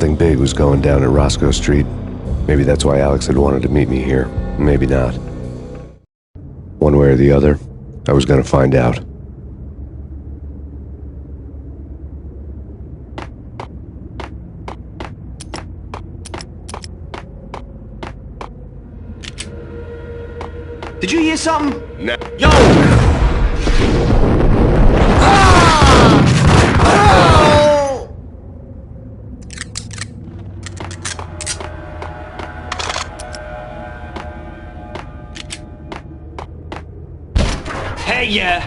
Something big was going down at Roscoe Street. Maybe that's why Alex had wanted to meet me here. Maybe not. One way or the other, I was gonna find out. Did you hear something? No. Yo! Hey, yeah.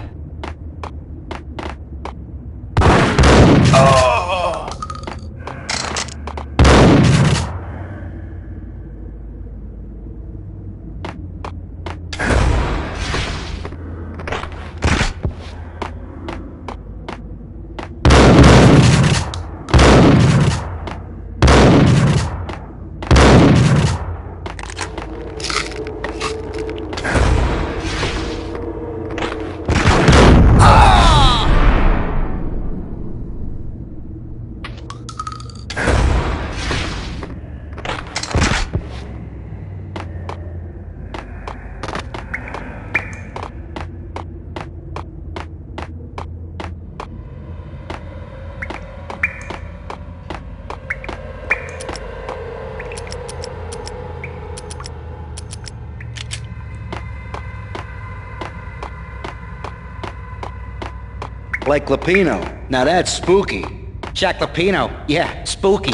Like Lapino. Now that's spooky. Jack Lapino, yeah, spooky.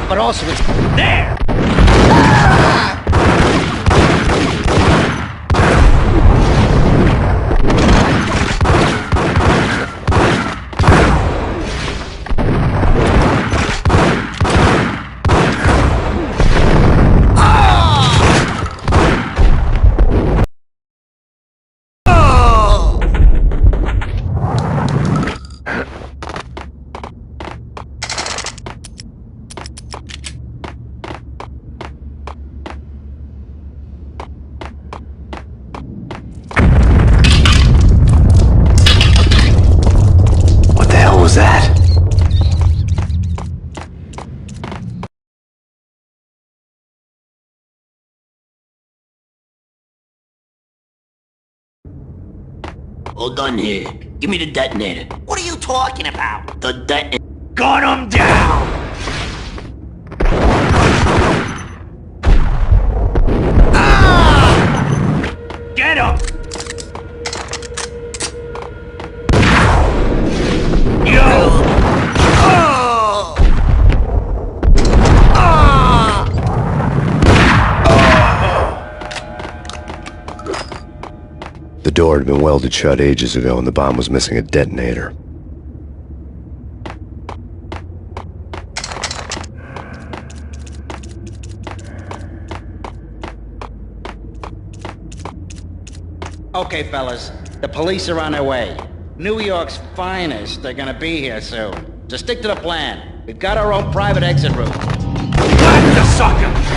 But also it's... There! Was that? All done here. Give me the detonator. What are you talking about? The detonator. Gun him down! Get him! The door had been welded shut ages ago and the bomb was missing a detonator. Okay, fellas, the police are on their way. New York's finest, they're gonna be here soon. So stick to the plan. We've got our own private exit route. Whack the sucker!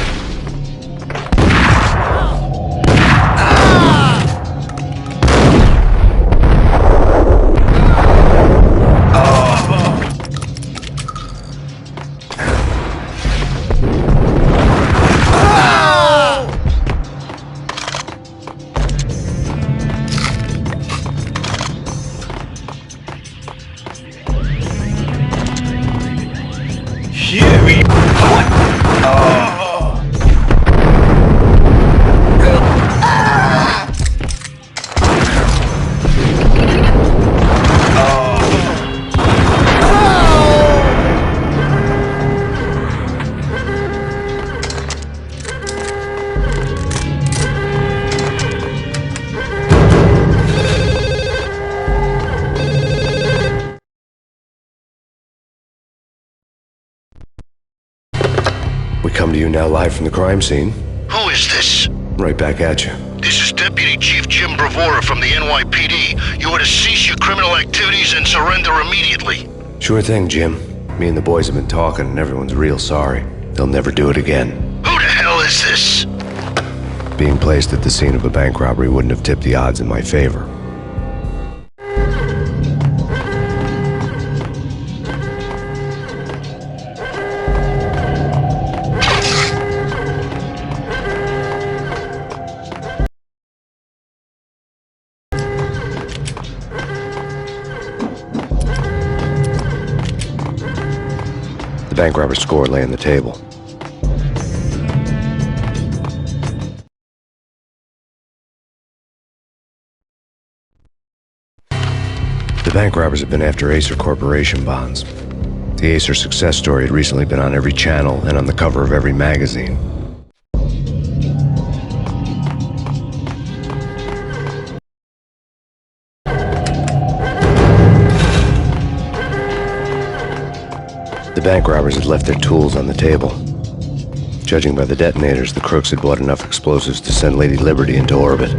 We come to you now live from the crime scene. Who is this? Right back at you. This is Deputy Chief Jim Bravura from the NYPD. You are to cease your criminal activities and surrender immediately. Sure thing, Jim. Me and the boys have been talking and everyone's real sorry. They'll never do it again. Who the hell is this? Being placed at the scene of a bank robbery wouldn't have tipped the odds in my favor. bank robber's score lay on the table. The bank robbers had been after Acer Corporation bonds. The Acer success story had recently been on every channel and on the cover of every magazine. The bank robbers had left their tools on the table. Judging by the detonators, the crooks had bought enough explosives to send Lady Liberty into orbit.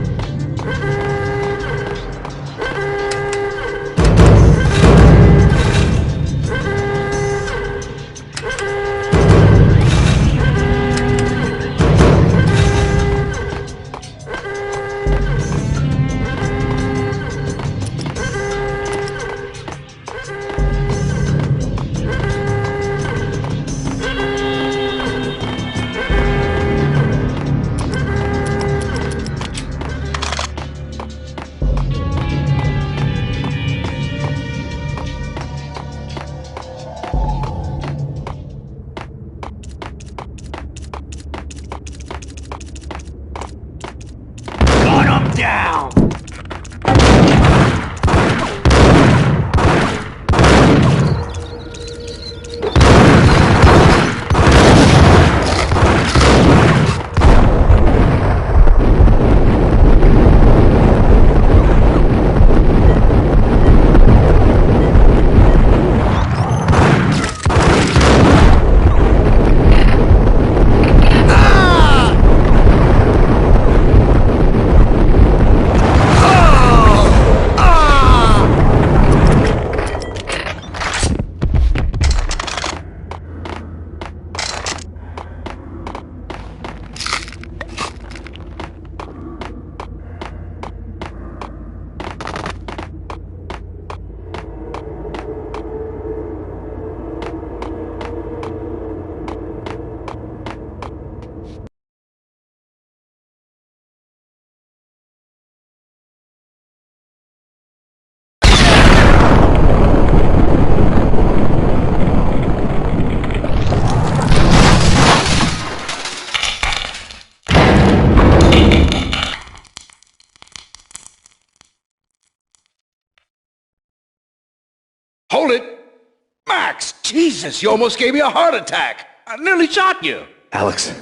Gun him down! Hold it! Max! Jesus, you almost gave me a heart attack! I nearly shot you! Alex,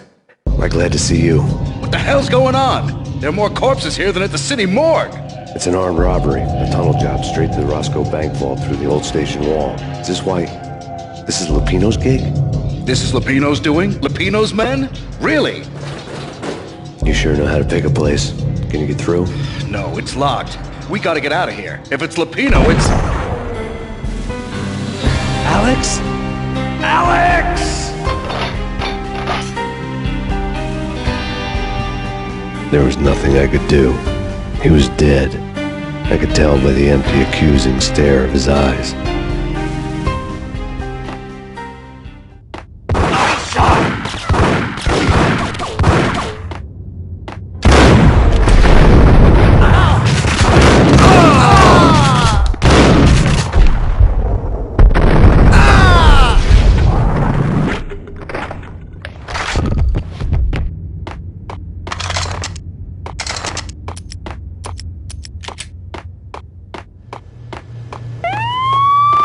we're glad to see you. What the hell's going on? There are more corpses here than at the city morgue! It's an armed robbery, a tunnel job straight to the Roscoe Bank vault through the old station wall. Is this why... this is Lupino's gig? This is Lupino's doing? Lupino's men? Really? You sure know how to pick a place. Can you get through? No, it's locked. We gotta get out of here. If it's Lupino, it's... Alex? Alex! There was nothing I could do. He was dead. I could tell by the empty, accusing stare of his eyes.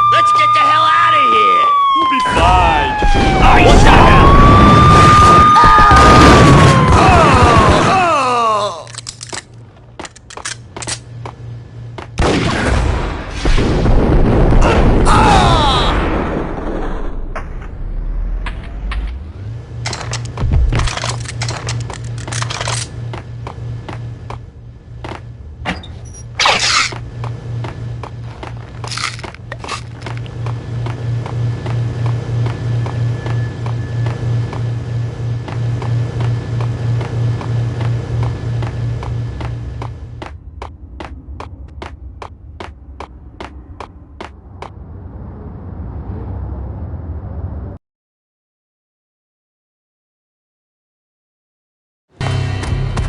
Let's get the hell out of here! We'll be fine. Oh, what the hell?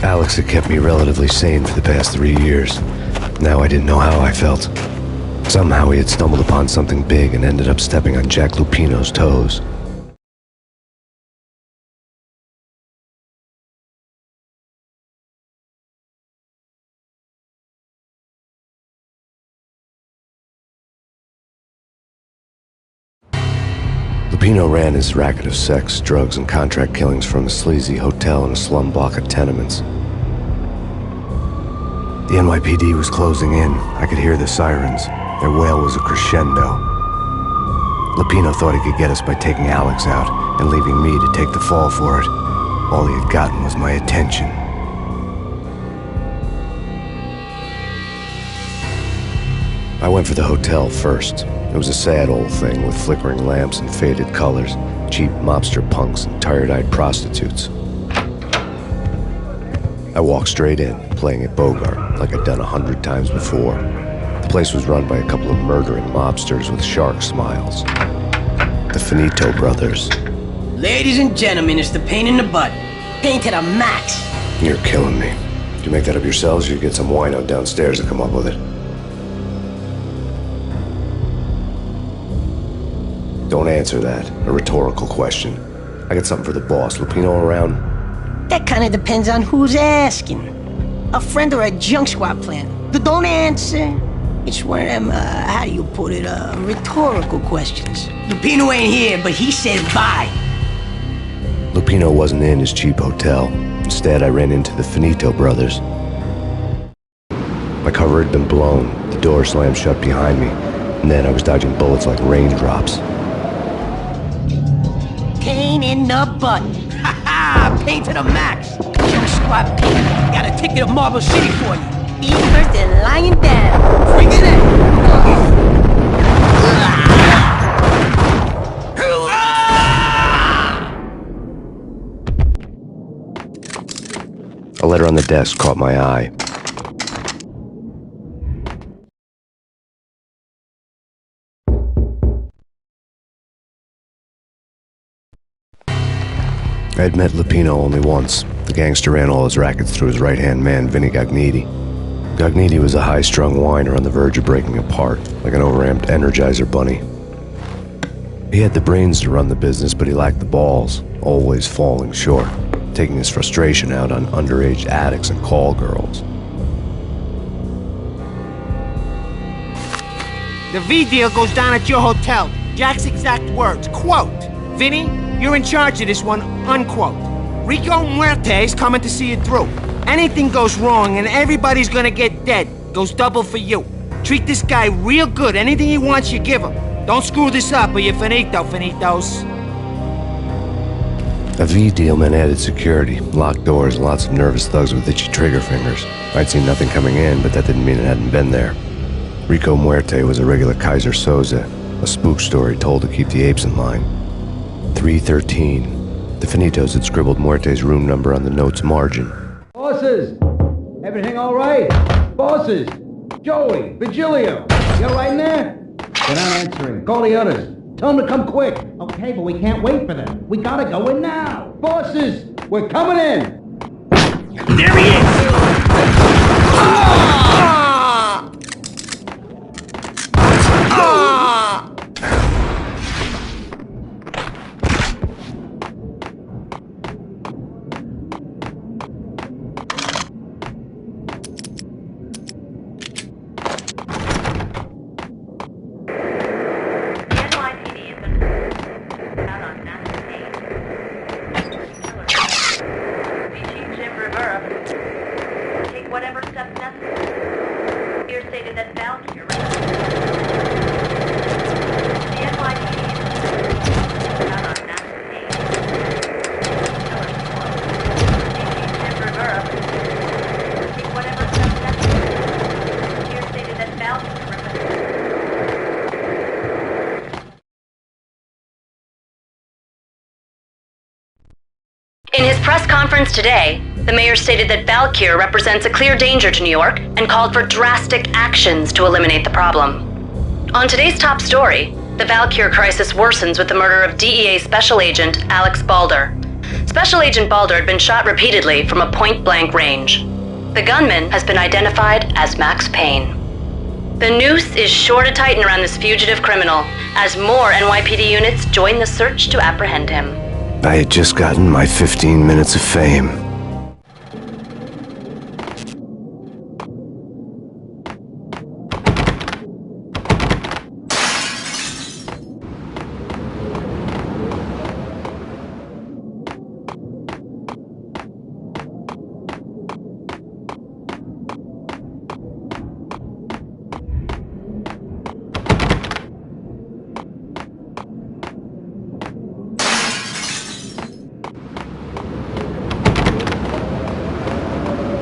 Alex had kept me relatively sane for the past 3 years. Now I didn't know how I felt. Somehow he had stumbled upon something big and ended up stepping on Jack Lupino's toes. Lupino ran his racket of sex, drugs, and contract killings from a sleazy hotel in a slum block of tenements. The NYPD was closing in. I could hear the sirens. Their wail was a crescendo. Lupino thought he could get us by taking Alex out and leaving me to take the fall for it. All he had gotten was my attention. I went for the hotel first. It was a sad old thing with flickering lamps and faded colors, cheap mobster punks and tired-eyed prostitutes. I walked straight in, playing at Bogart, like I'd done 100 times before. The place was run by a couple of murdering mobsters with shark smiles. The Finito brothers. Ladies and gentlemen, it's the pain in the butt. Pain to the max. You're killing me. Did you make that up yourselves, or you get some wino downstairs to come up with it? Don't answer that. A rhetorical question. I got something for the boss. Lupino around? That kind of depends on who's asking. A friend or a junk squad plan. Don't answer. It's one of them, how do you put it, rhetorical questions. Lupino ain't here, but he said bye. Lupino wasn't in his cheap hotel. Instead, I ran into the Finito brothers. My cover had been blown. The door slammed shut behind me. And then I was dodging bullets like raindrops. Pain in the butt. Ha ha! Pain to the max. Junk squad pain. Got a ticket to Marble City for you. Be first and lying down. Bring it in. A letter on the desk caught my eye. I had met Lupino only once. The gangster ran all his rackets through his right-hand man, Vinny Gagniti. Gagniti was a high-strung whiner on the verge of breaking apart, like an overamped Energizer bunny. He had the brains to run the business, but he lacked the balls, always falling short, taking his frustration out on underage addicts and call girls. The V deal goes down at your hotel. Jack's exact words, quote, "Vinny, you're in charge of this one," unquote. Rico Muerte's coming to see it through. Anything goes wrong and everybody's gonna get dead. Goes double for you. Treat this guy real good. Anything he wants, you give him. Don't screw this up or you're finito, finitos. A V deal meant added security, locked doors, and lots of nervous thugs with itchy trigger fingers. I'd seen nothing coming in, but that didn't mean it hadn't been there. Rico Muerte was a regular Kaiser Soze, a spook story told to keep the apes in line. 313. The Finitos had scribbled Muerte's room number on the note's margin. Bosses! Everything all right? Bosses! Joey! Vigilio! You all right in there? They're not answering. Call the others. Tell them to come quick. Okay, but we can't wait for them. We gotta go in now. Bosses! We're coming in! There he is! Whatever steps necessary. Here stated that Valkyrie. The NYPD is out on master page. Jim Rivera. Take whatever steps necessary. Here stated that Valkyrie. In his press conference today, the mayor stated that Valkyr represents a clear danger to New York and called for drastic actions to eliminate the problem. On today's top story, the Valkyr crisis worsens with the murder of DEA Special Agent Alex Balder. Special Agent Balder had been shot repeatedly from a point-blank range. The gunman has been identified as Max Payne. The noose is sure to tighten around this fugitive criminal as more NYPD units join the search to apprehend him. I had just gotten my 15 minutes of fame.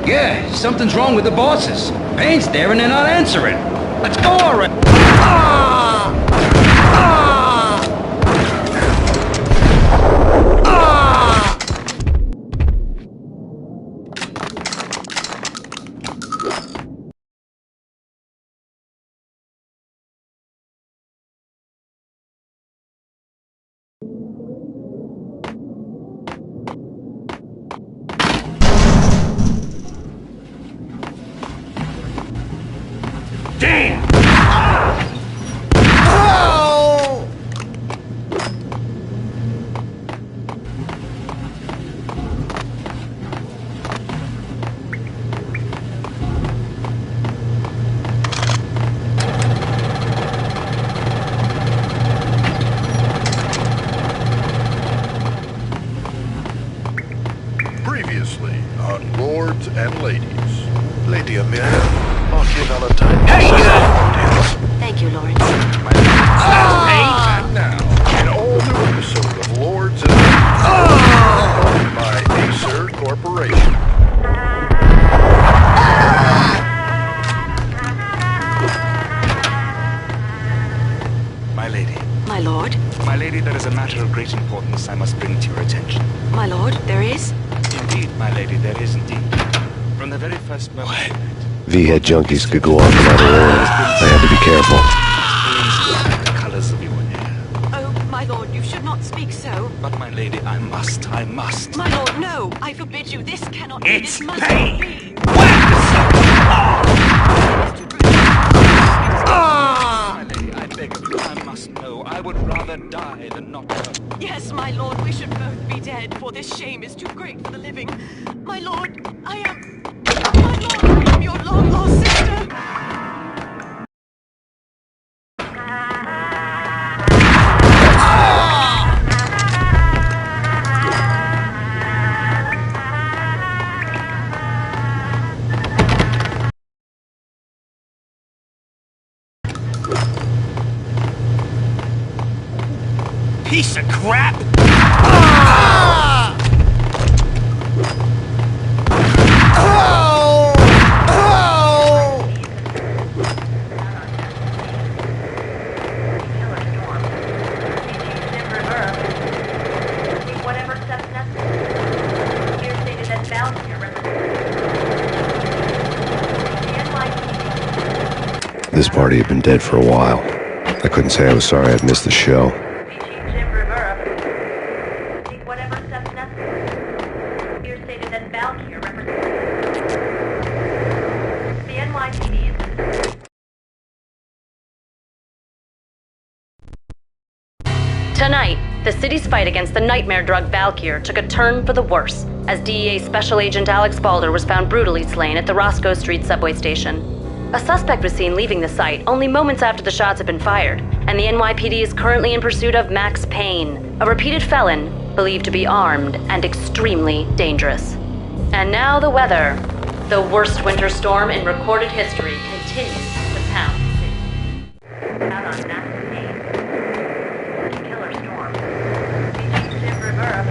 Yeah, something's wrong with the bosses. Payne's there and they're not answering. Let's go already. Damn! Previously on Lords and Ladies. Lady Amelia, on your Valentine. Hey, Thank you, Lawrence. And now, an all-new episode of Lords and Ladies, owned by Acer Corporation. My lady. My lord? My lady, there is a matter of great importance I must bring to your attention. My lord, there is? Indeed, my lady, there is indeed. From the very first moment... V-head junkies could go off without a warning. I had to be careful. The colors of your hair. Oh, my lord, you should not speak so. But my lady, I must. My lord, no! I forbid you. This cannot be. It's This must Payne! be. Whack the sucker! My lady, I beg of you, I must know. I would rather die than not know. Yes, my lord, we should both be dead, for this shame is too great for the living. My lord, I am... My lord, I am your long-lost sister. Piece of crap! Whatever steps necessary. Here stated that Valkyrie represents the NYPD. This party had been dead for a while. I couldn't say I was sorry I'd missed the show. Take whatever steps necessary. Here stated that Valkyrie represents the NYPD. Tonight, the city's fight against the nightmare drug Valkyr took a turn for the worse, as DEA Special Agent Alex Balder was found brutally slain at the Roscoe Street subway station. A suspect was seen leaving the site only moments after the shots had been fired, and the NYPD is currently in pursuit of Max Payne, a repeated felon believed to be armed and extremely dangerous. And now the weather. The worst winter storm in recorded history continues to pound the city. Out on Max Payne. Killer storm. BG Jim Rivera.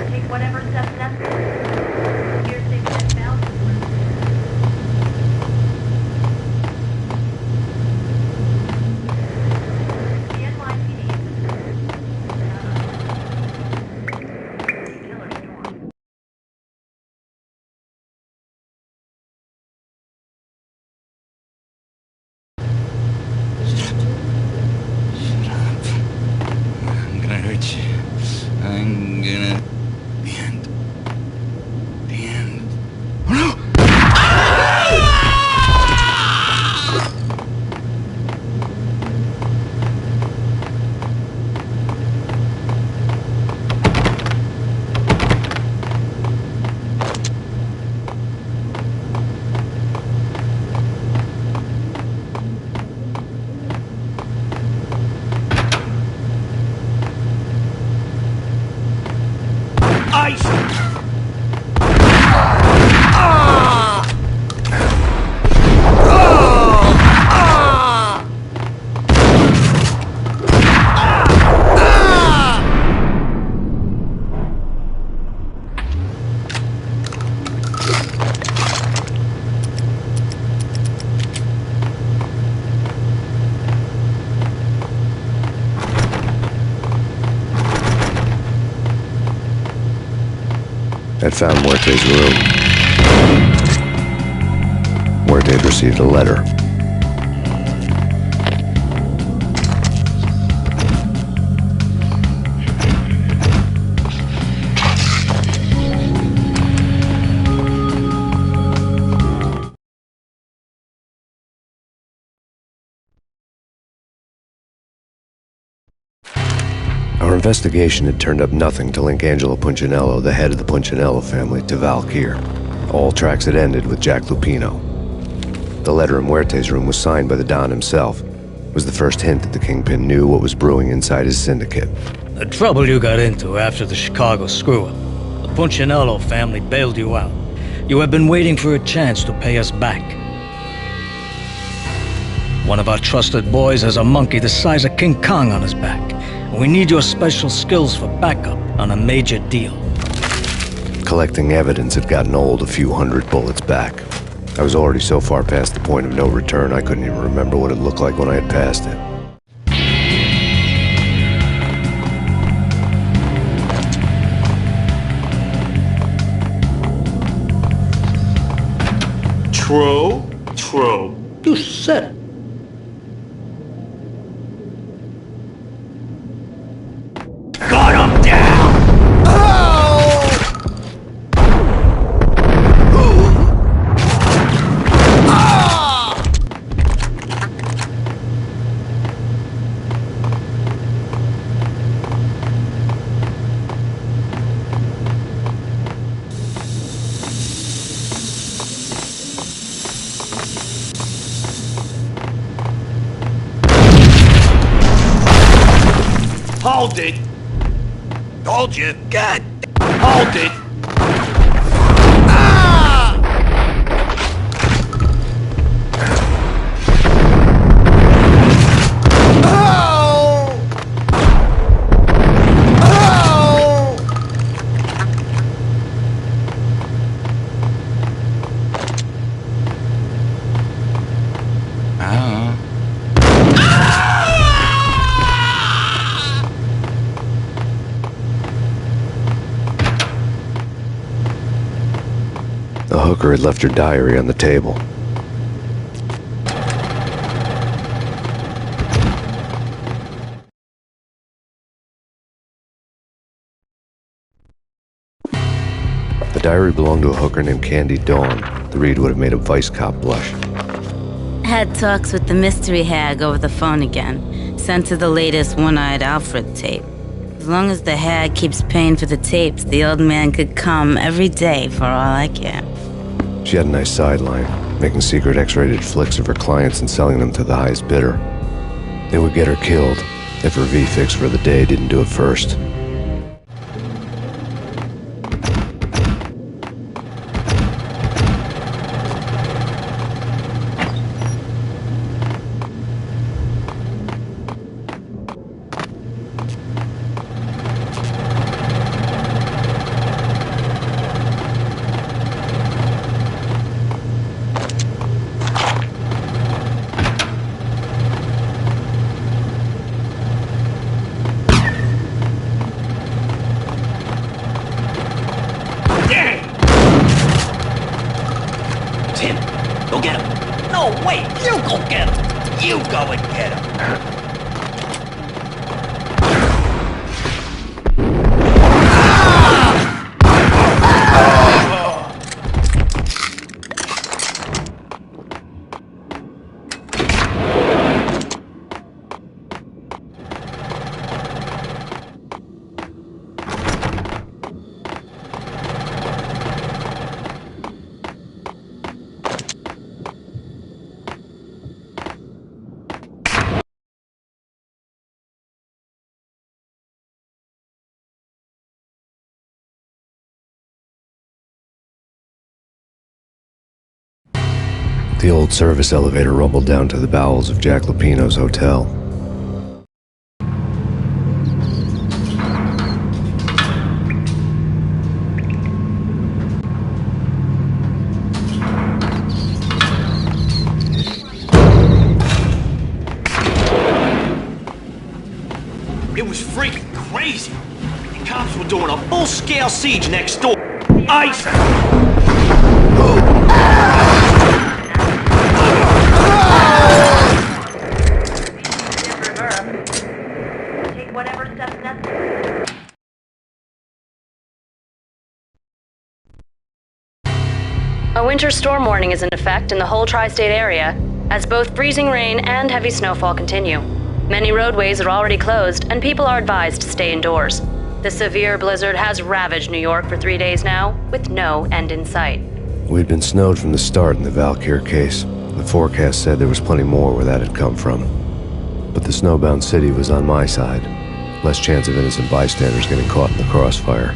Take whatever steps necessary. Here stated that Valkyrie. The NYPD. Killer storm. I'm gonna hurt you. I'm gonna... The end. The end. Oh no! Ice! had found Muerte's room. Muerte had received a letter. Our investigation had turned up nothing to link Angelo Punchinello, the head of the Punchinello family, to Val Kier. All tracks had ended with Jack Lupino. The letter in Muerte's room was signed by the Don himself. It was the first hint that the Kingpin knew what was brewing inside his syndicate. The trouble you got into after the Chicago screw-up. The Punchinello family bailed you out. You have been waiting for a chance to pay us back. One of our trusted boys has a monkey the size of King Kong on his back. We need your special skills for backup on a major deal. Collecting evidence had gotten old a few hundred bullets back. I was already so far past the point of no return I couldn't even remember what it looked like when I had passed it. True. You said it. Got him down! Hold it! Told you. God. Hold it! The hooker had left her diary on the table. The diary belonged to a hooker named Candy Dawn. The read would have made a vice cop blush. Had talks with the mystery hag over the phone again. Sent her the latest One-Eyed Alfred tape. As long as the hag keeps paying for the tapes, the old man could come every day for all I care. She had a nice sideline, making secret X-rated flicks of her clients and selling them to the highest bidder. It would get her killed if her V-fix for the day didn't do it first. Go get him. No, wait, you go get him. You go and get him. The old service elevator rumbled down to the bowels of Jack Lupino's hotel. It was freaking crazy. The cops were doing a full-scale siege next door. Ice! Take whatever steps necessary. A winter storm warning is in effect in the whole tri-state area, as both freezing rain and heavy snowfall continue. Many roadways are already closed, and people are advised to stay indoors. The severe blizzard has ravaged New York for 3 days now, with no end in sight. We'd been snowed from the start in the Valkyr case. The forecast said there was plenty more where that had come from. But the snowbound city was on my side. Less chance of innocent bystanders getting caught in the crossfire.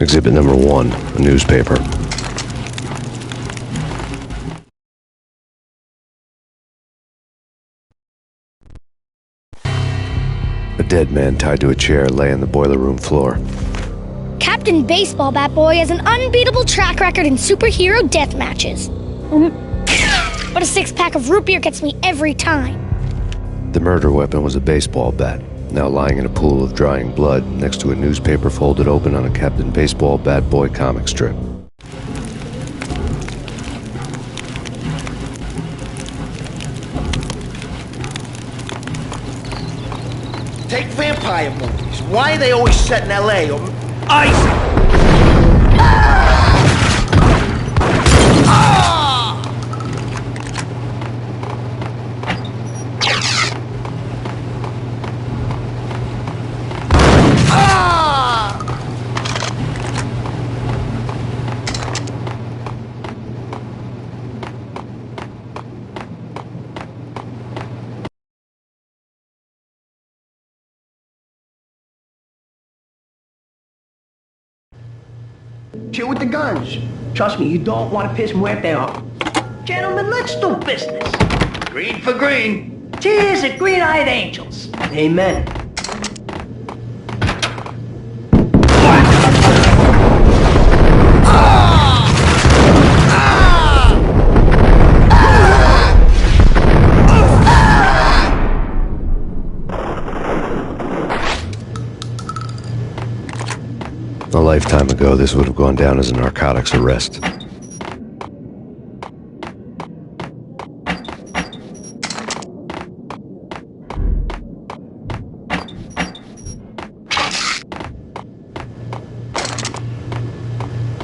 Exhibit number 1, a newspaper. A dead man tied to a chair lay on the boiler room floor. Captain Baseball Bat Boy has an unbeatable track record in superhero death matches. But a 6-pack of root beer gets me every time. The murder weapon was a baseball bat, now lying in a pool of drying blood next to a newspaper folded open on a Captain Baseball Bat Boy comic strip. Take vampire movies. Why are they always set in L.A. or ice? Chill with the guns. Trust me, you don't want to piss Muerte off. Gentlemen, let's do business. Green for green. Cheers at green-eyed angels. Amen. A lifetime ago, this would have gone down as a narcotics arrest.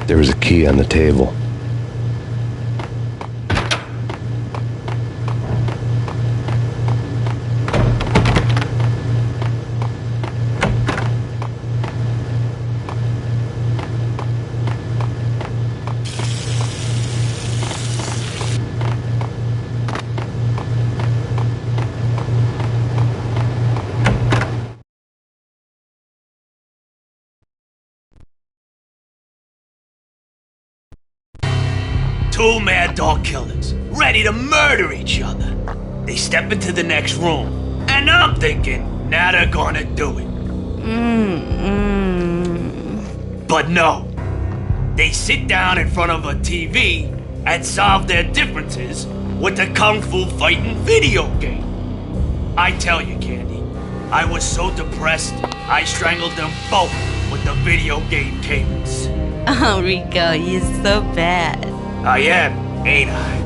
There was a key on the table. Two mad dog killers, ready to murder each other. They step into the next room, and I'm thinking, now they're gonna do it. But no. They sit down in front of a TV and solve their differences with a kung fu fighting video game. I tell you, Candy, I was so depressed, I strangled them both with the video game cables. Oh, Rico, you're so bad. I am, ain't I?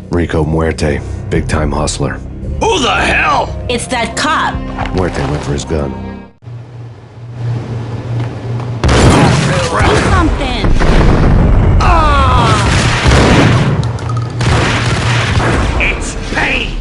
Rico Muerte, big-time hustler. Who the hell? It's that cop. Muerte went for his gun. Do something. It's Payne!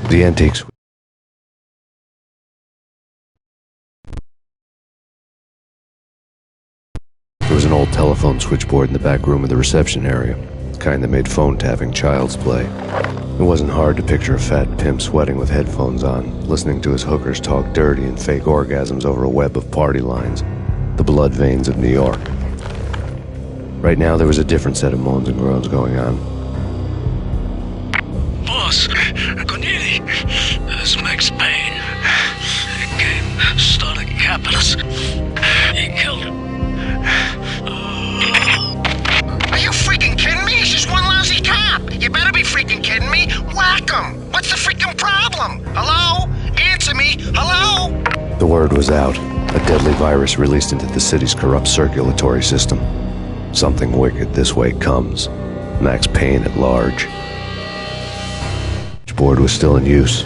The antiques. There was an old telephone switchboard in the back room of the reception area, the kind that made phone tapping child's play. It wasn't hard to picture a fat pimp sweating with headphones on, listening to his hookers talk dirty and fake orgasms over a web of party lines, the blood veins of New York. Right now, there was a different set of moans and groans going on. Boss, Cornelia, this Max Payne. He came, started capping us. He killed him. Are you freaking kidding me? He's just one lousy cop. You better be freaking kidding me. Whack him. What's the freaking problem? Hello? Answer me. Hello? The word was out. A deadly virus released into the city's corrupt circulatory system. Something wicked this way comes. Max Payne at large. The board was still in use.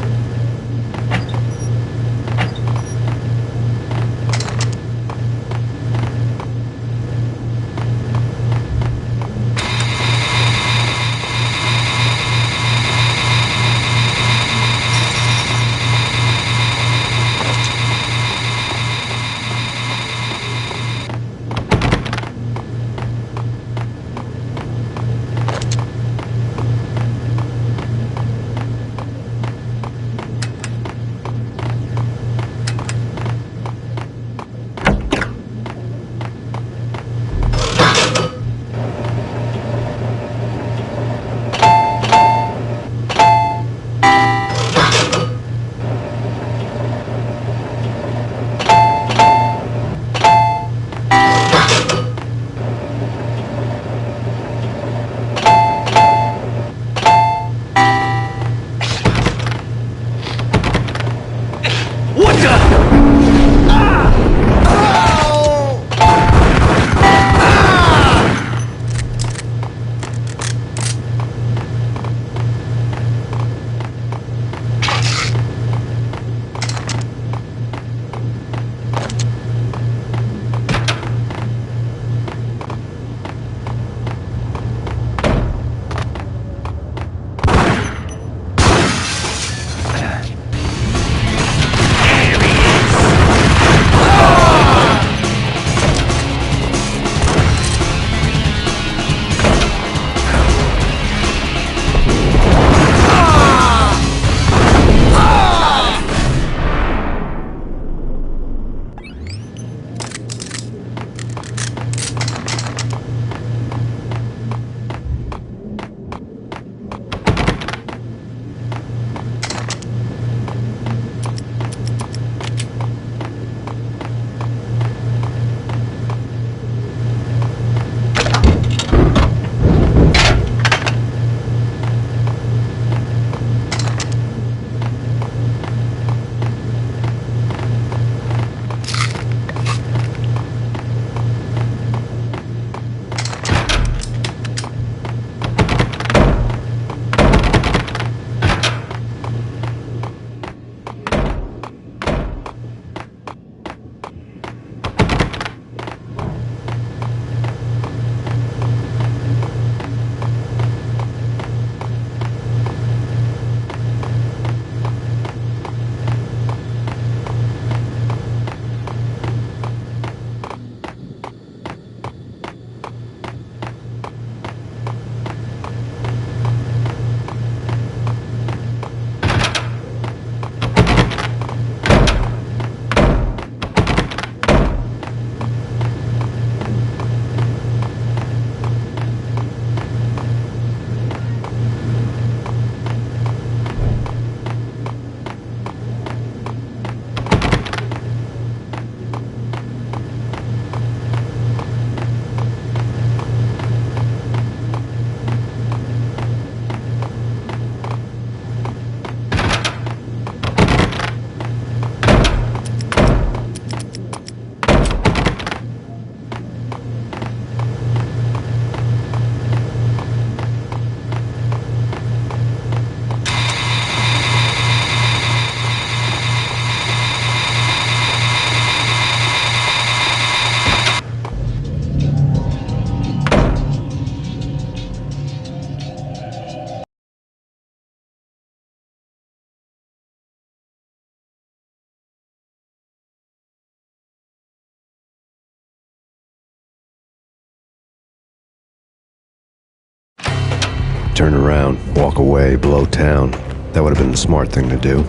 turn around, walk away, blow town. That would have been the smart thing to do.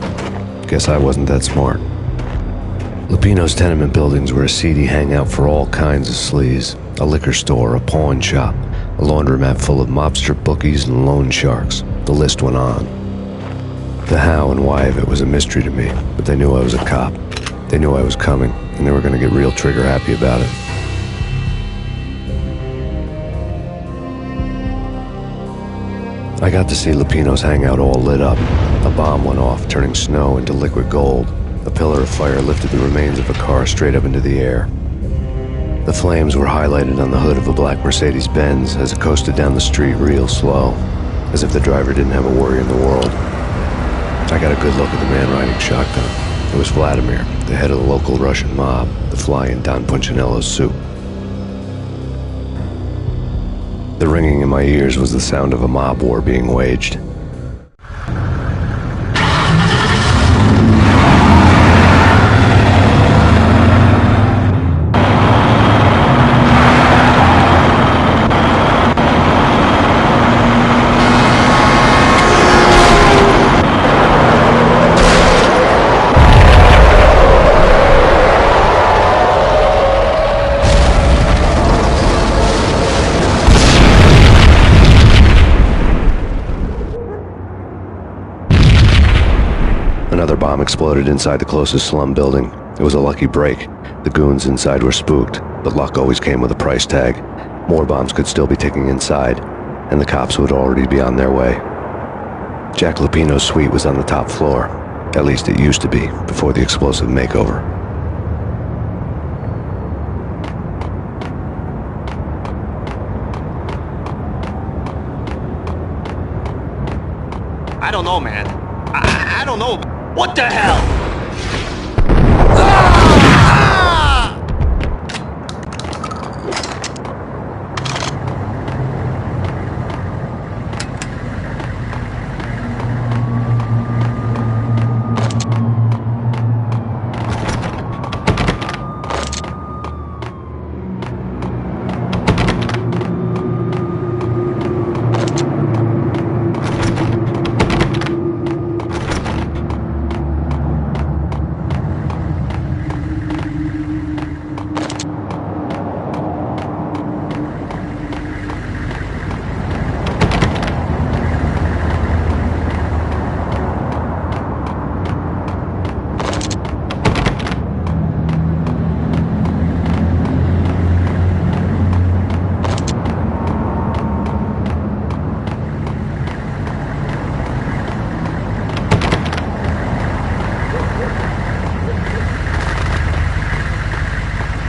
Guess I wasn't that smart. Lupino's tenement buildings were a seedy hangout for all kinds of sleaze. A liquor store, a pawn shop, a laundromat full of mobster bookies and loan sharks. The list went on. The how and why of it was a mystery to me, but they knew I was a cop. They knew I was coming, and they were going to get real trigger happy about it. I got to see Lupino's hangout all lit up. A bomb went off, turning snow into liquid gold. A pillar of fire lifted the remains of a car straight up into the air. The flames were highlighted on the hood of a black Mercedes-Benz as it coasted down the street real slow, as if the driver didn't have a worry in the world. I got a good look at the man riding shotgun. It was Vladimir, the head of the local Russian mob, the fly in Don Punchinello's soup. The ringing in my ears was the sound of a mob war being waged. Another bomb exploded inside the closest slum building. It was a lucky break. The goons inside were spooked, but luck always came with a price tag. More bombs could still be ticking inside, and the cops would already be on their way. Jack Lupino's suite was on the top floor. At least it used to be, before the explosive makeover. I don't know, man. I don't know. What the hell?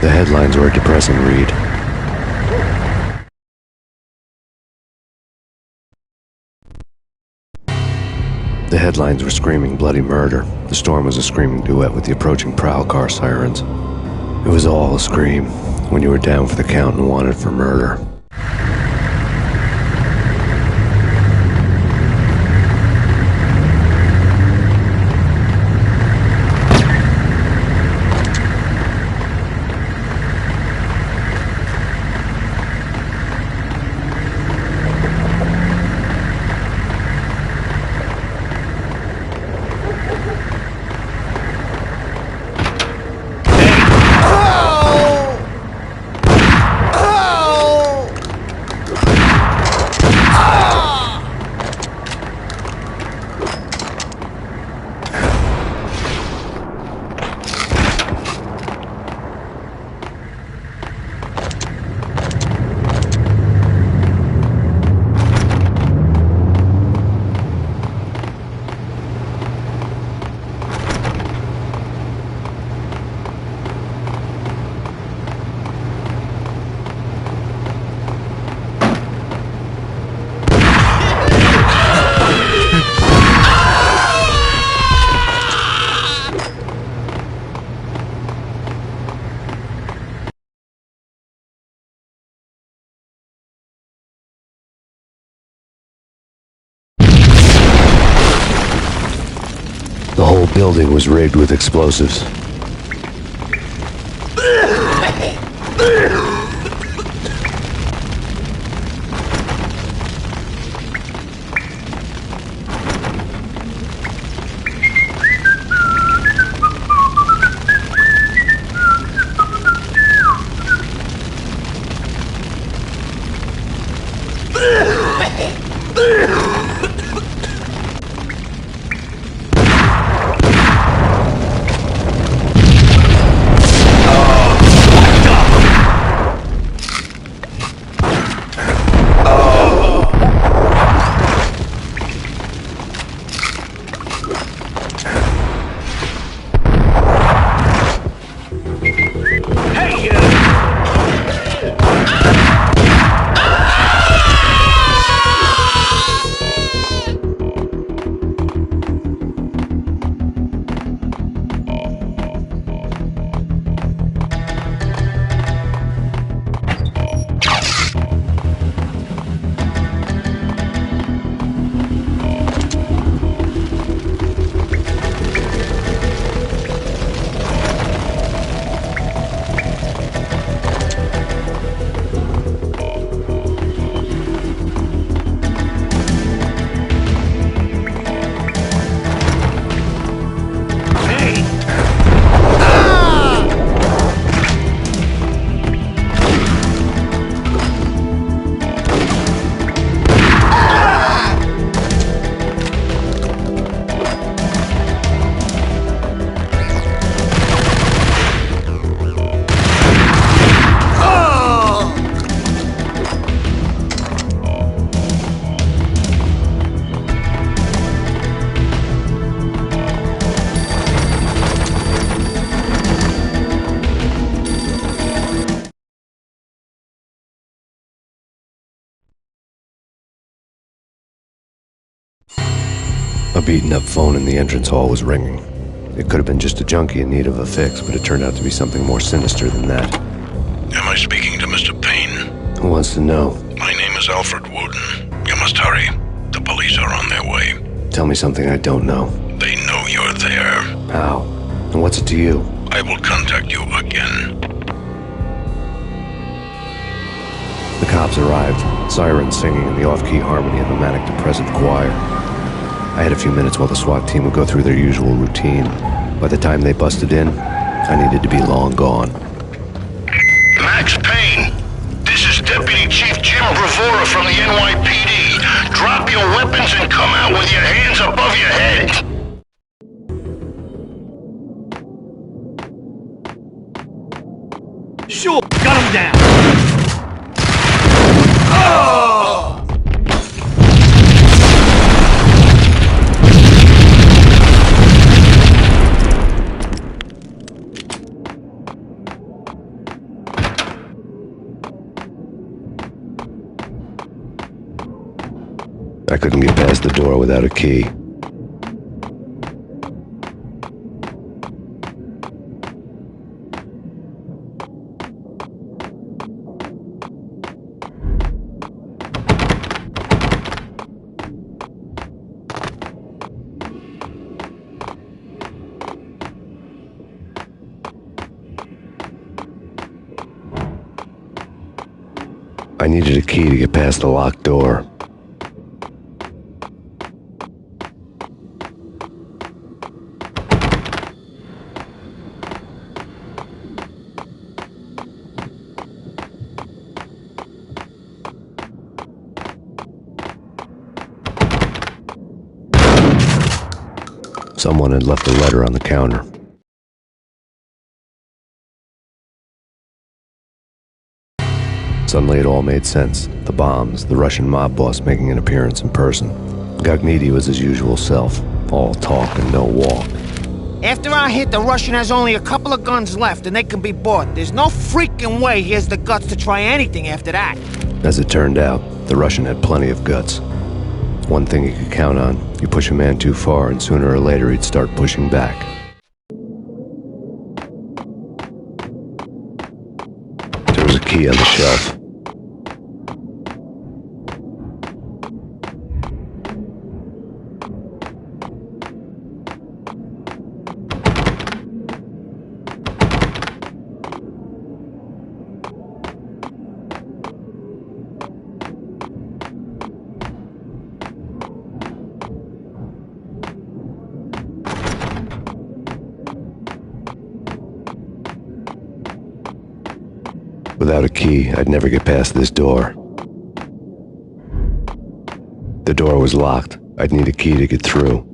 The headlines were a depressing read. The headlines were screaming bloody murder. The storm was a screaming duet with the approaching prowl car sirens. It was all a scream when you were down for the count and wanted for murder. The whole building was rigged with explosives. A beaten-up phone in the entrance hall was ringing. It could have been just a junkie in need of a fix, but it turned out to be something more sinister than that. Am I speaking to Mr. Payne? Who wants to know? My name is Alfred Wooden. You must hurry. The police are on their way. Tell me something I don't know. They know you're there. How? And what's it to you? I will contact you again. The cops arrived, sirens singing in the off-key harmony of the manic-depressive choir. I had a few minutes while the SWAT team would go through their usual routine. By the time they busted in, I needed to be long gone. Max Payne, this is Deputy Chief Jim Bravura from the NYPD. Drop your weapons and come out with your hands above your head. Sure, got him down. Oh! I couldn't get past the door without a key. I needed a key to get past the locked door. Someone had left a letter on the counter. Suddenly it all made sense. The bombs, the Russian mob boss making an appearance in person. Gagniti was his usual self, all talk and no walk. After our hit, the Russian has only a couple of guns left and they can be bought. There's no freaking way he has the guts to try anything after that. As it turned out, the Russian had plenty of guts. One thing you could count on, you push a man too far and sooner or later he'd start pushing back. There was a key on the shelf. Without a key, I'd never get past this door. The door was locked. I'd need a key to get through.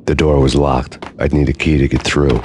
The door was locked. I'd need a key to get through.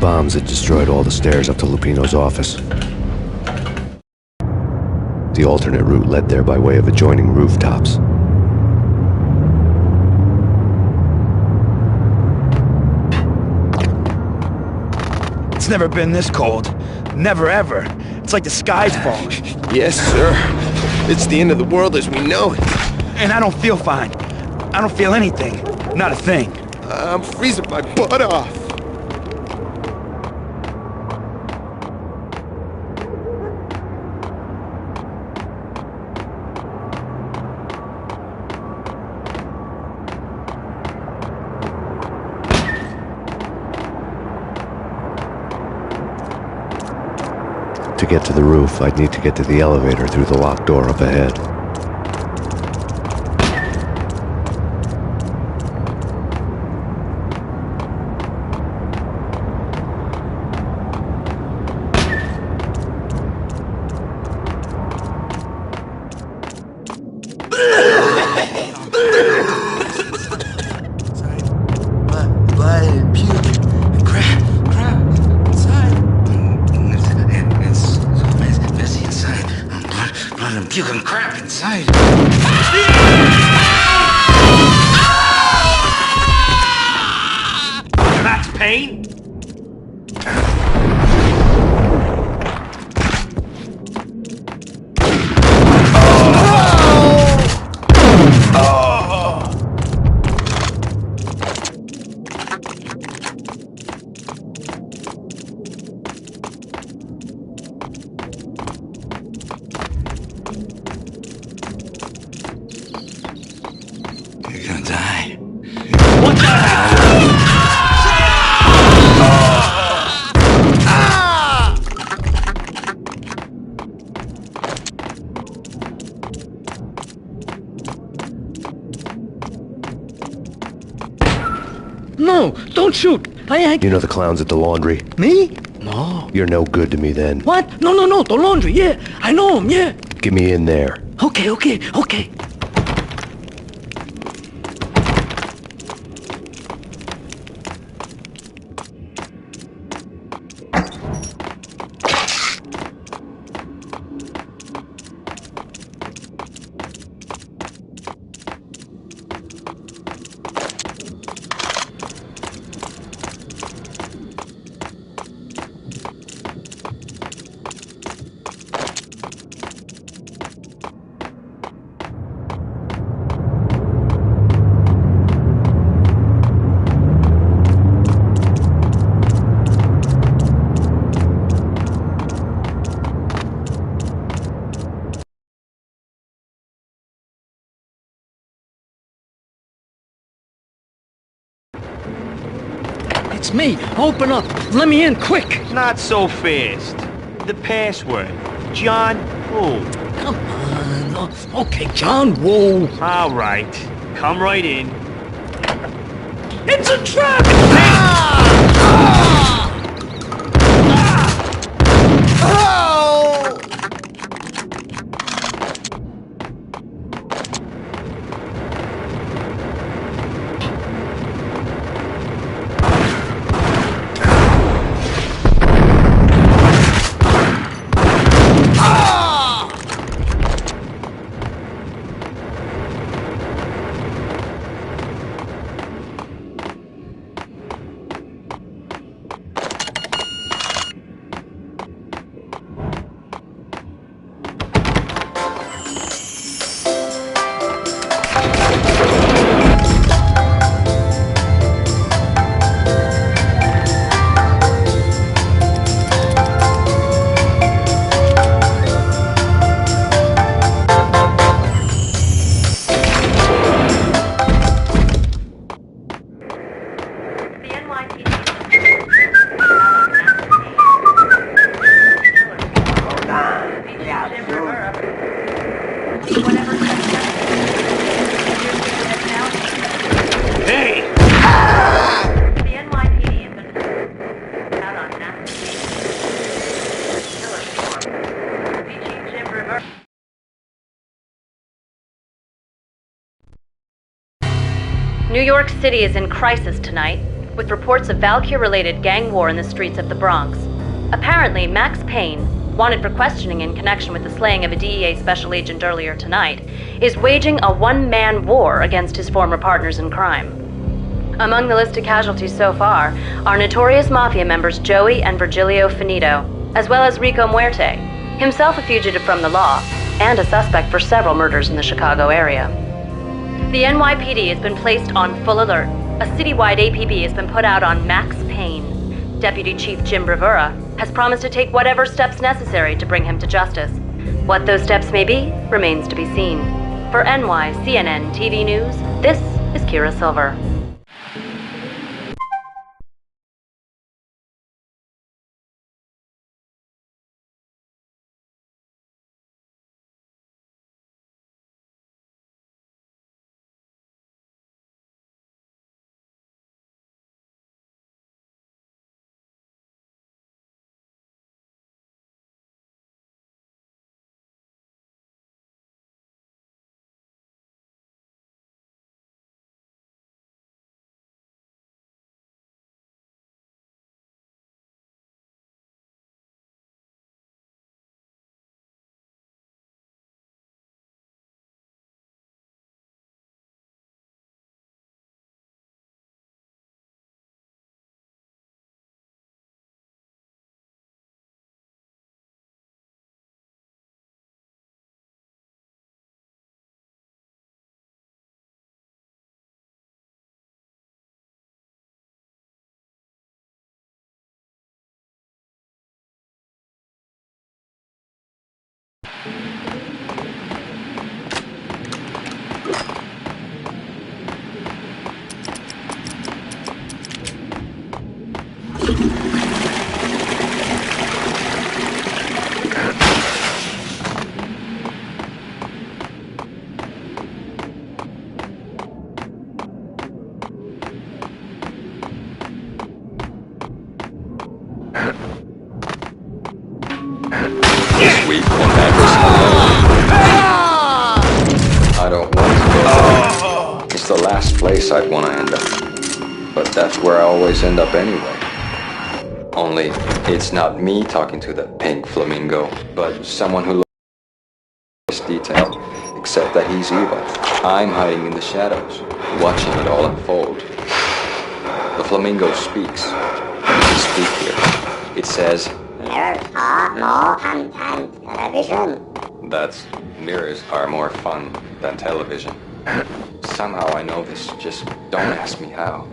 bombs had destroyed all the stairs up to Lupino's office. The alternate route led there by way of adjoining rooftops. It's never been this cold. Never ever. It's like the sky's falling. Yes, sir. It's the end of the world as we know it. And I don't feel fine. I don't feel anything. Not a thing. I'm freezing my butt off. To get to the roof, I'd need to get to the elevator through the locked door up ahead. Blood and puke and crap inside. It's messy inside. Blood and puke and crap inside. Max Payne? You're gonna die. What the hell? No, don't shoot. You know the clowns at the laundry? Me? No. You're no good to me then. What? No, the laundry, yeah. I know him, yeah. Get me in there. Okay. It's me. Open up. Let me in, quick. Not so fast. The password. John Woo. Come on. Okay, John Woo. All right. Come right in. It's a trap! New York City is in crisis tonight. with reports of Valkyr-related gang war in the streets of the Bronx. Apparently, Max Payne, wanted for questioning in connection with the slaying of a DEA special agent earlier tonight, is waging a one-man war against his former partners in crime. Among the listed casualties so far are notorious mafia members Joey and Virgilio Finito, as well as Rico Muerte, himself a fugitive from the law, and a suspect for several murders in the Chicago area. The NYPD has been placed on full alert. A citywide APB has been put out on Max Payne. Deputy Chief Jim Bravura has promised to take whatever steps necessary to bring him to justice. What those steps may be remains to be seen. For NYCNN TV News, this is Kira Silver. I don't want to go. It's the last place I'd want to end up. But that's where I always end up anyway. Only, it's not me talking to the pink flamingo, but someone who looks this detail, except that he's evil. I'm hiding in the shadows, watching it all unfold. The flamingo speaks. What does it speak here? It says, mirrors are more fun than television. That's mirrors are more fun than television. Somehow I know this, just don't ask me how.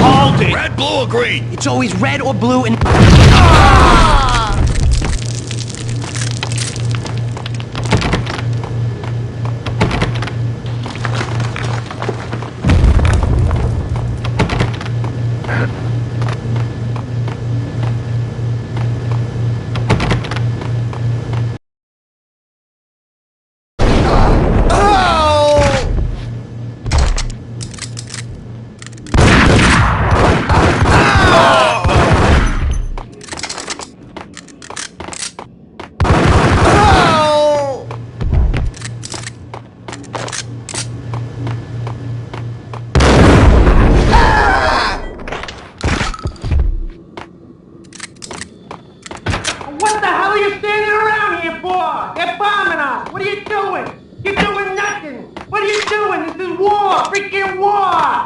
Hold it! Red, blue, or green? It's always red or blue and... What the hell are you standing around here for? They're bombing us! What are you doing? You're doing nothing! What are you doing? This is war! Freaking war!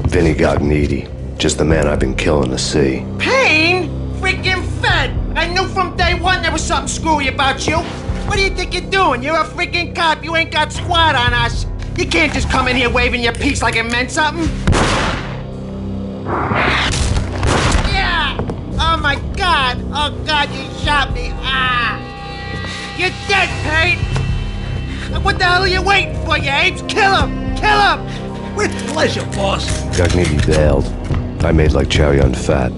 Vinny Gognitti, just the man I've been killing to see. Payne? Freaking Fed! I knew from day one there was something screwy about you. What do you think you're doing? You're a freaking cop. You ain't got squat on us. You can't just come in here waving your piece like it meant something. Yeah! Oh my God! Oh God, you shot me! Ah! You're dead, Payne! What the hell are you waiting for, you apes? Kill him! Kill him! With pleasure, boss. Gognitti bailed. I made like Chow Yun Fat.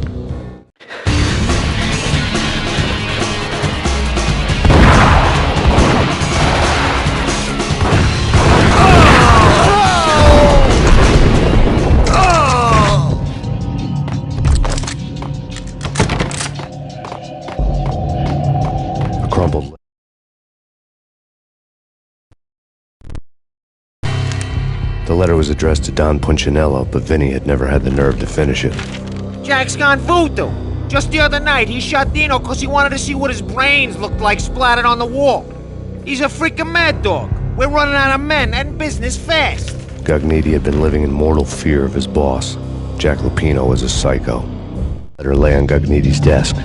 A crumpled. The letter was addressed to Don Punchinello, but Vinny had never had the nerve to finish it. Jack's gone voodoo. Just the other night, he shot Dino because he wanted to see what his brains looked like splattered on the wall. He's a freaking mad dog. We're running out of men and business fast. Gognitti had been living in mortal fear of his boss. Jack Lupino was a psycho. The letter lay on Gognitti's desk.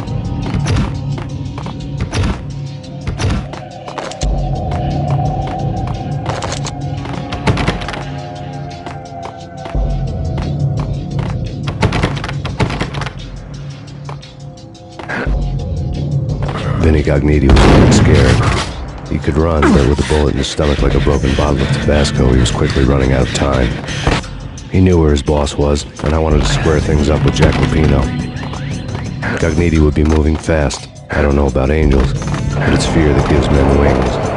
Vinny Gognitti was getting scared. He could run, but with a bullet in his stomach like a broken bottle of Tabasco, he was quickly running out of time. He knew where his boss was, and I wanted to square things up with Jack Lupino. Gognitti would be moving fast. I don't know about angels, but it's fear that gives men wings.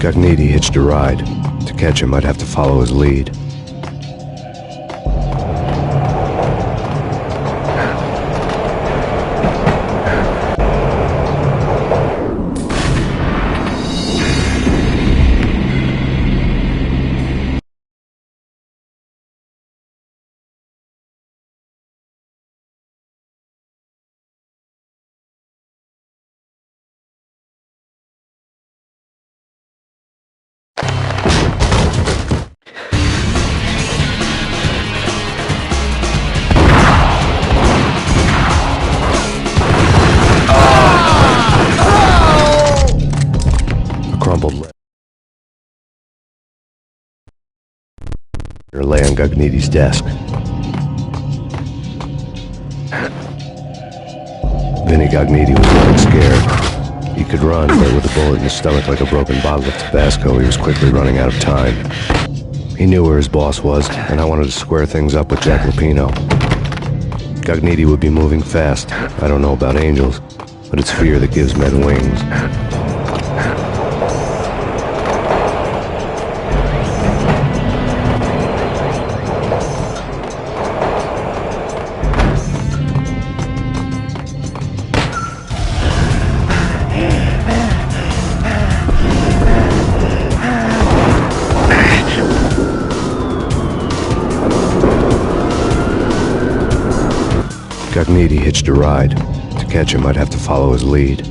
Gognitti hitched a ride. To catch him, I'd have to follow his lead. Crumpled letter lay on Gognitti's desk. Vinny Gognitti was getting scared. He could run, but with a bullet in his stomach like a broken bottle of Tabasco, he was quickly running out of time. He knew where his boss was, and I wanted to square things up with Jack Lupino. Gognitti would be moving fast. I don't know about angels, but it's fear that gives men wings. Gognitti hitched a ride. To catch him, I'd have to follow his lead.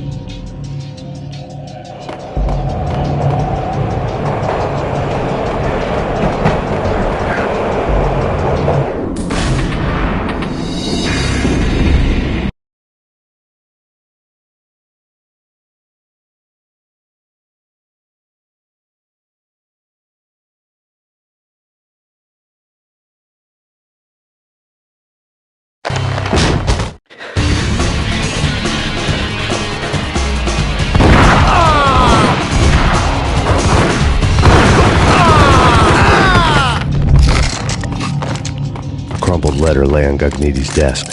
Crumpled letter lay on Gognitti's desk.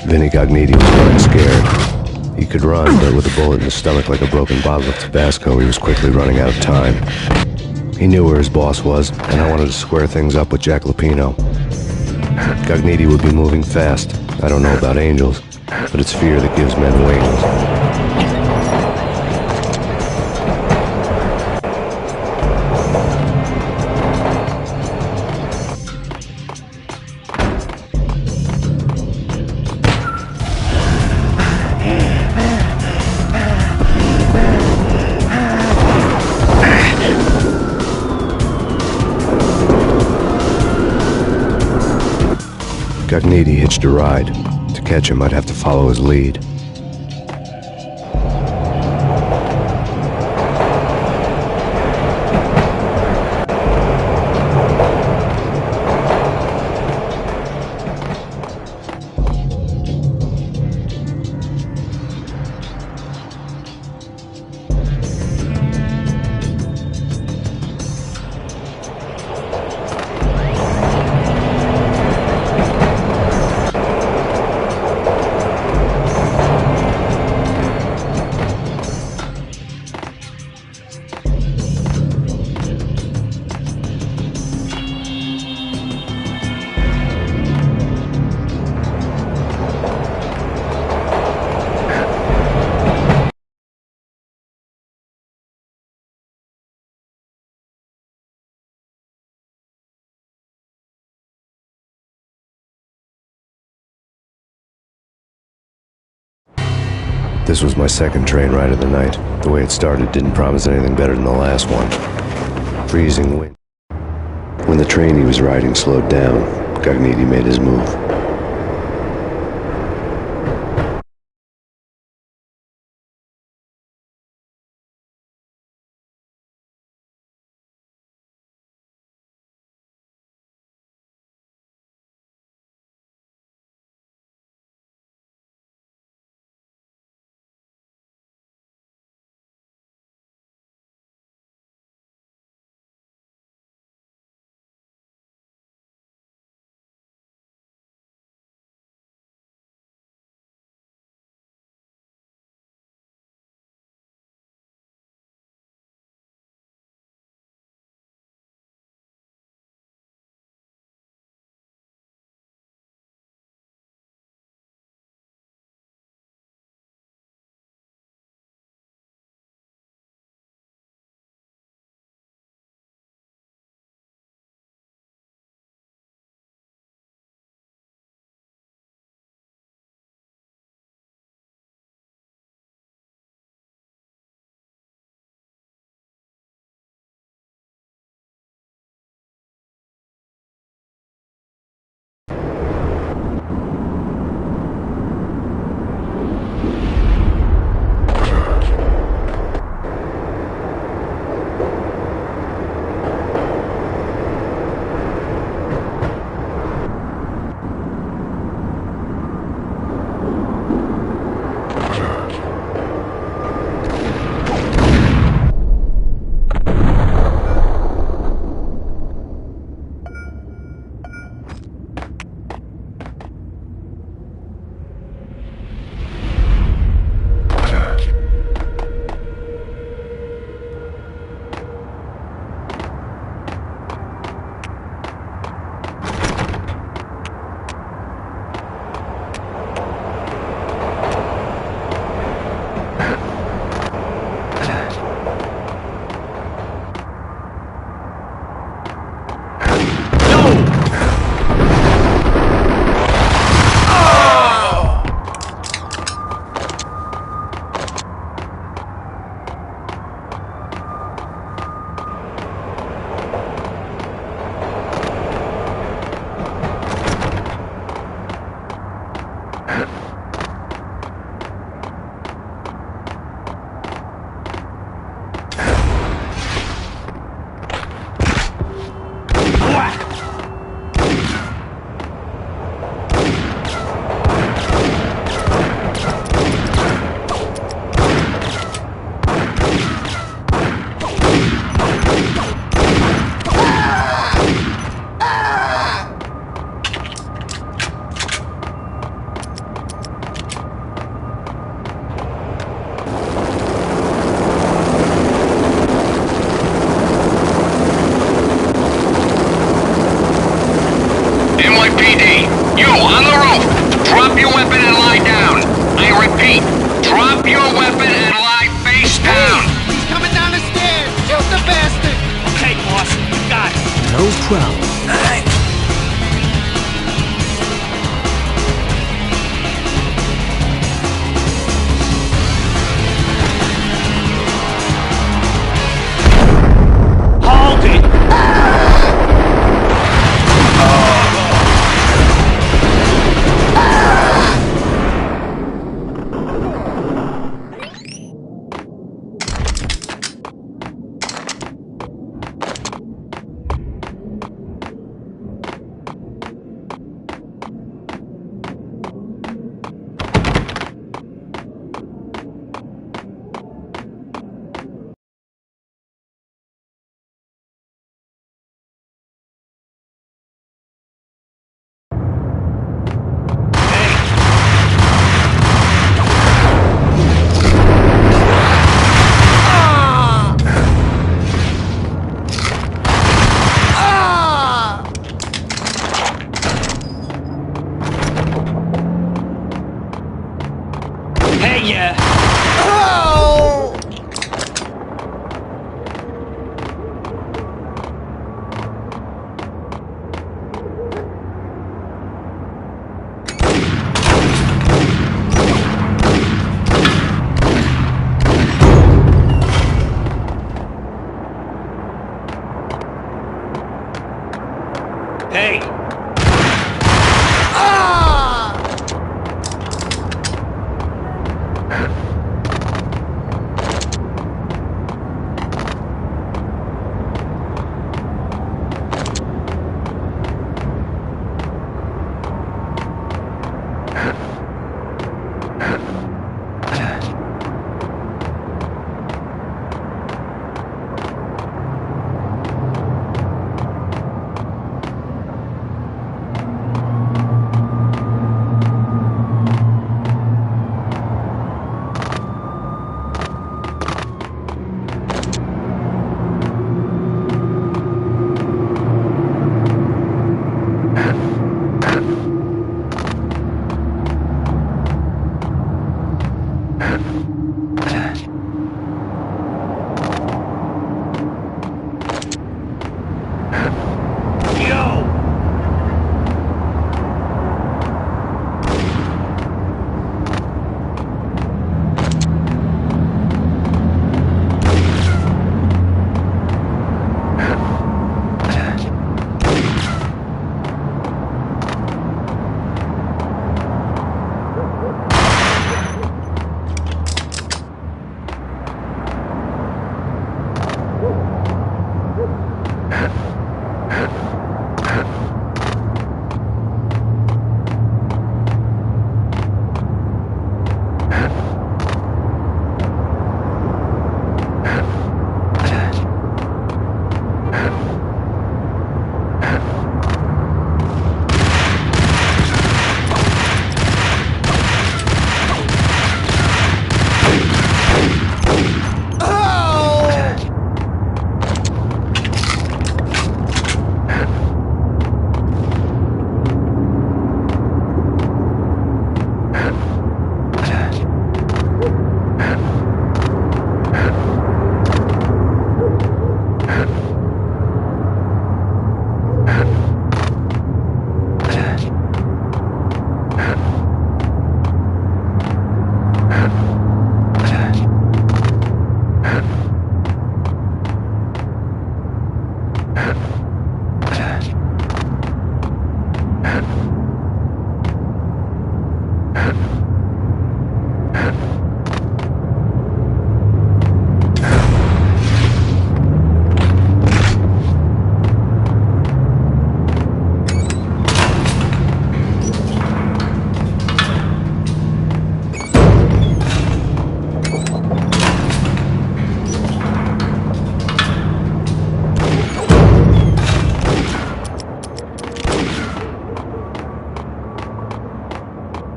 Vinny Gognitti was running scared. He could run, but with a bullet in his stomach like a broken bottle of Tabasco, he was quickly running out of time. He knew where his boss was, and I wanted to square things up with Jack Lupino. Gognitti would be moving fast. I don't know about angels, but it's fear that gives men wings. Gognitti hitched a ride. To catch him, I'd have to follow his lead. This was my second train ride of the night. The way it started didn't promise anything better than the last one. Freezing wind. When the train he was riding slowed down, Gognitti made his move.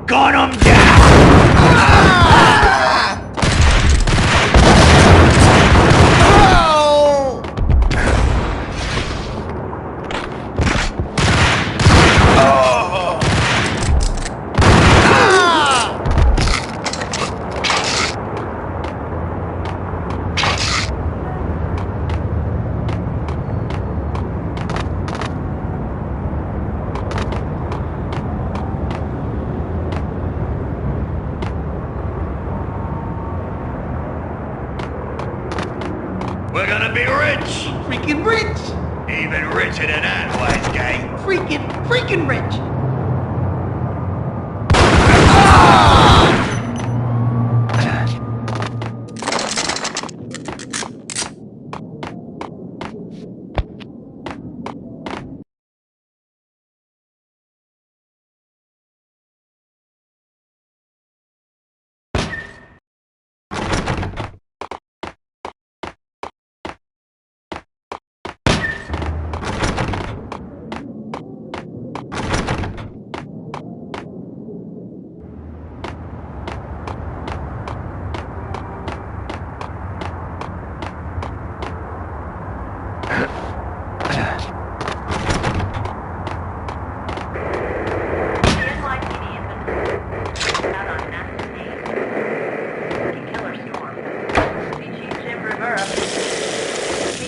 Gun 'em down! We're gonna be rich! Freaking rich! Even richer than that, wise guy. Freaking rich!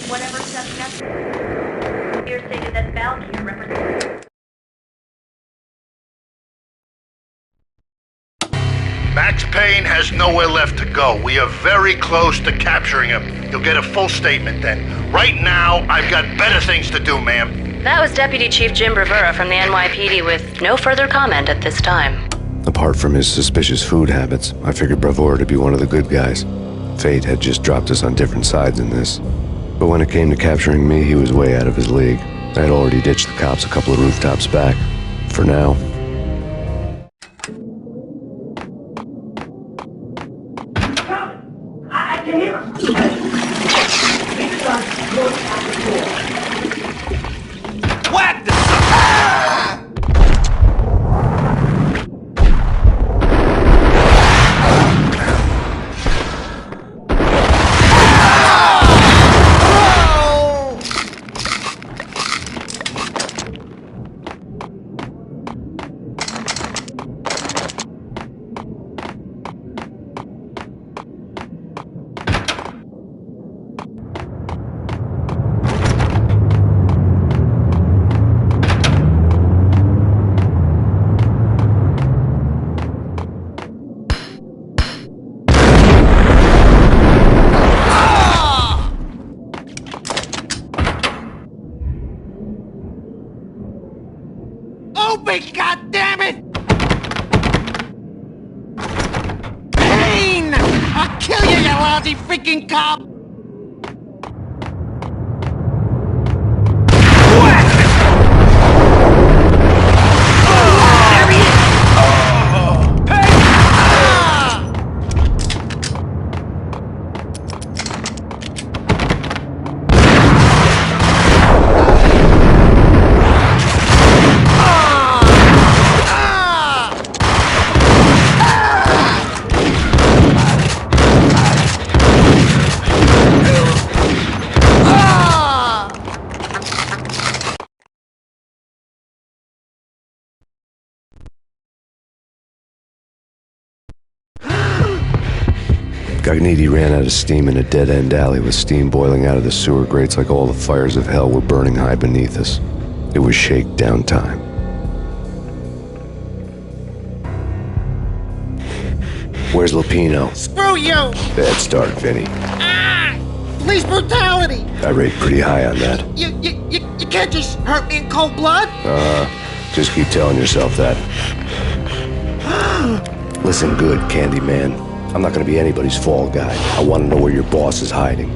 Whatever steps necessary. Here stated that Valkyrie represents. Max Payne has nowhere left to go. We are very close to capturing him. You'll get a full statement then. Right now, I've got better things to do, ma'am. That was Deputy Chief Jim Rivera from the NYPD with no further comment at this time. Apart from his suspicious food habits, I figured Bravura to be one of the good guys. Fate had just dropped us on different sides in this. But when it came to capturing me, he was way out of his league. I had already ditched the cops a couple of rooftops back. For now. I can hear him! Whack the me, goddammit! Payne! I'll kill you, you lousy freaking cop! Gagniti ran out of steam in a dead-end alley with steam boiling out of the sewer grates like all the fires of hell were burning high beneath us. It was shakedown time. Where's Lupino? Screw you! Bad start, Vinny. Police brutality! I rate pretty high on that. You can't just hurt me in cold blood! Just keep telling yourself that. Listen good, Candyman. I'm not gonna be anybody's fall guy. I want to know where your boss is hiding.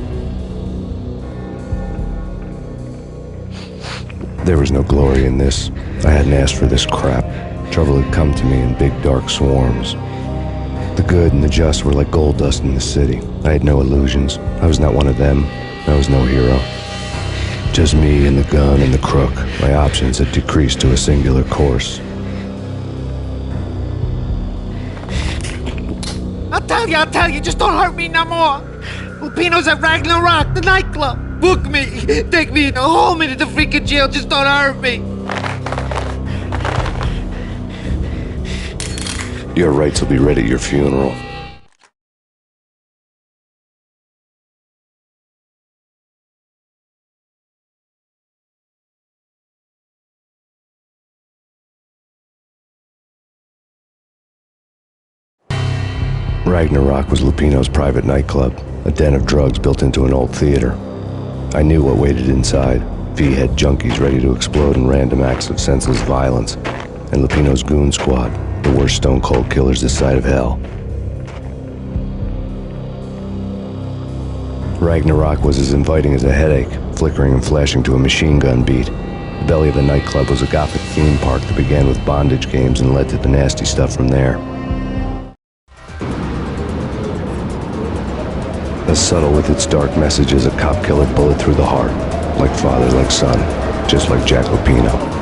There was no glory in this. I hadn't asked for this crap. Trouble had come to me in big dark swarms. The good and the just were like gold dust in the city. I had no illusions. I was not one of them. I was no hero. Just me and the gun and the crook. My options had decreased to a singular course. I'll tell you, just don't hurt me no more. Lupino's at Ragnarok, the nightclub. Book me, take me home into the freaking jail, just don't hurt me. Your rights will be read at your funeral. Ragnarok was Lupino's private nightclub, a den of drugs built into an old theater. I knew what waited inside. V-head junkies ready to explode in random acts of senseless violence, and Lupino's goon squad, the worst stone-cold killers this side of hell. Ragnarok was as inviting as a headache, flickering and flashing to a machine gun beat. The belly of the nightclub was a gothic theme park that began with bondage games and led to the nasty stuff from there. As subtle with its dark message as a cop killer bullet through the heart, like father, like son, just like Jack Lupino.